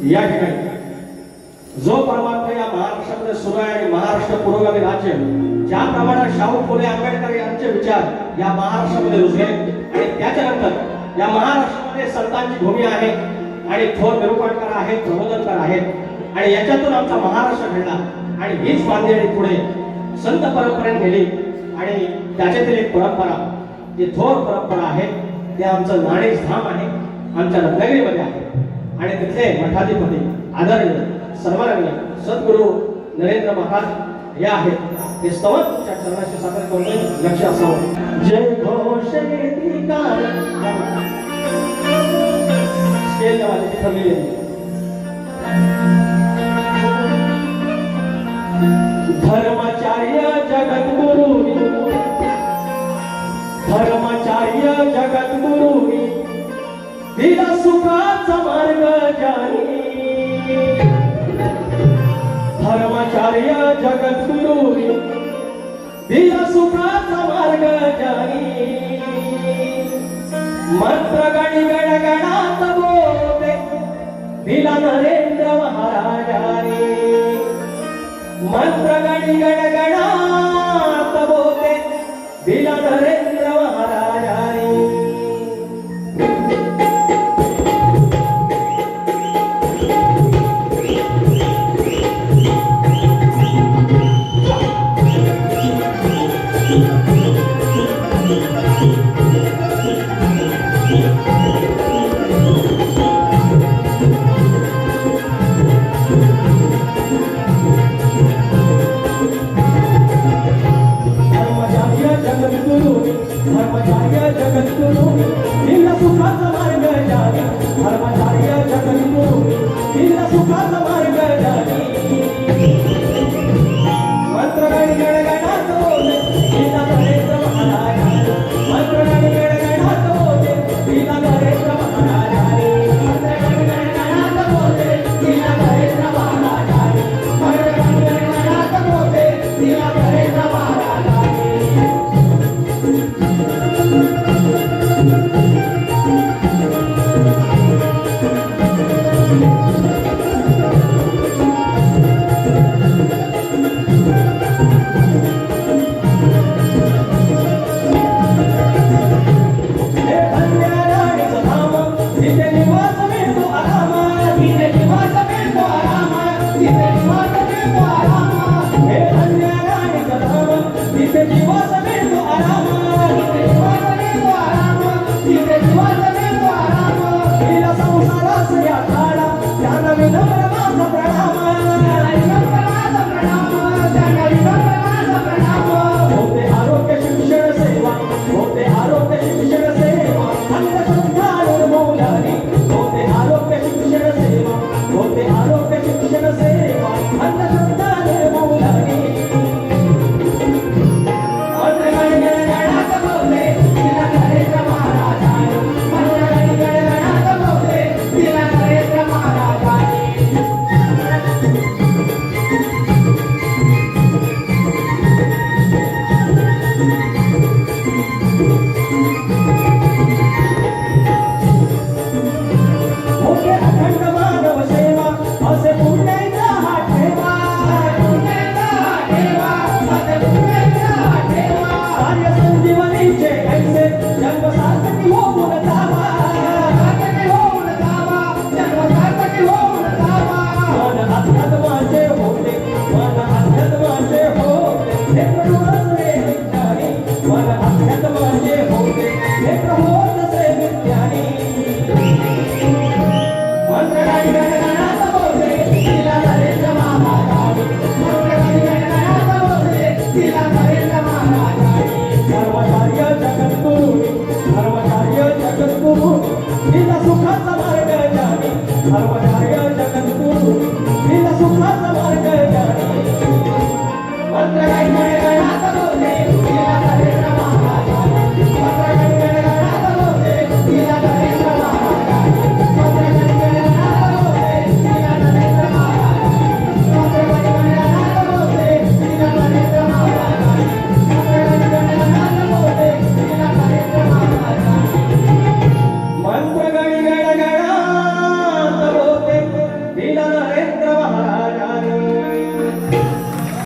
या ठिकाणी जो परमार्थ या महाराष्ट्रामध्ये सुरू आहे आणि महाराष्ट्र पुरोगामी राज्य ज्याप्रमाणे शाहू फुले आंबेडकर यांचे विचार या महाराष्ट्रामध्ये रुजले आणि त्याच्यानंतर या महाराष्ट्रामध्ये संतांची भूमी आहे आणि थोर निरूपणकार आहेत, प्रबोधनकार आहेत आणि याच्यातून आमचा महाराष्ट्र घडला आणि हीच बांधणी पुढे संत परंपरेने नेली आणि त्याच्यातील एक परंपरा जी थोर परंपरा आहे ते आमचं नाणेच धाम आहे, आमच्या रत्नागिरीमध्ये आहे आणि तिथले मठाधिपती आदरणीय सर्वरंगी सद्गुरू नरेंद्र महाराज हे आहेत ते स्तवन तुमच्या चरणाशी सादर करतोय. लक्ष असावं. जय घोष गीतिकार स्केल वाले ठरलेले धर्माचार्य जगद्गुरु धर्माचार्य जगद्गुरु दिला सुखाचा मार्ग जाणी धर्माचार्य जगद्गुरु दिला सुखाचा मार्ग जाणी मंत्र गणी गणगणात बोलते दिला नरेंद्र महाराजाने मंत्र गणी गणगणात बोलते दिला नरेंद्र महाराजाने धर्माचार्य जगद्गुरु दिला सुखाचा मार्ग जाणी धर्माचार्य जगद्गुरु दिला सुखाचा मार्ग जाणी मंत्र गण गणगणात बोले दिला नरेंद्र महाराज मंत्र गण गणगणात बोले दिला नरेंद्र महाराज मंत्र गण गणगणात बोले दिला नरेंद्र महाराज मंत्र गण गणगणात बोले दिला नरेंद्र महाराज दीनानं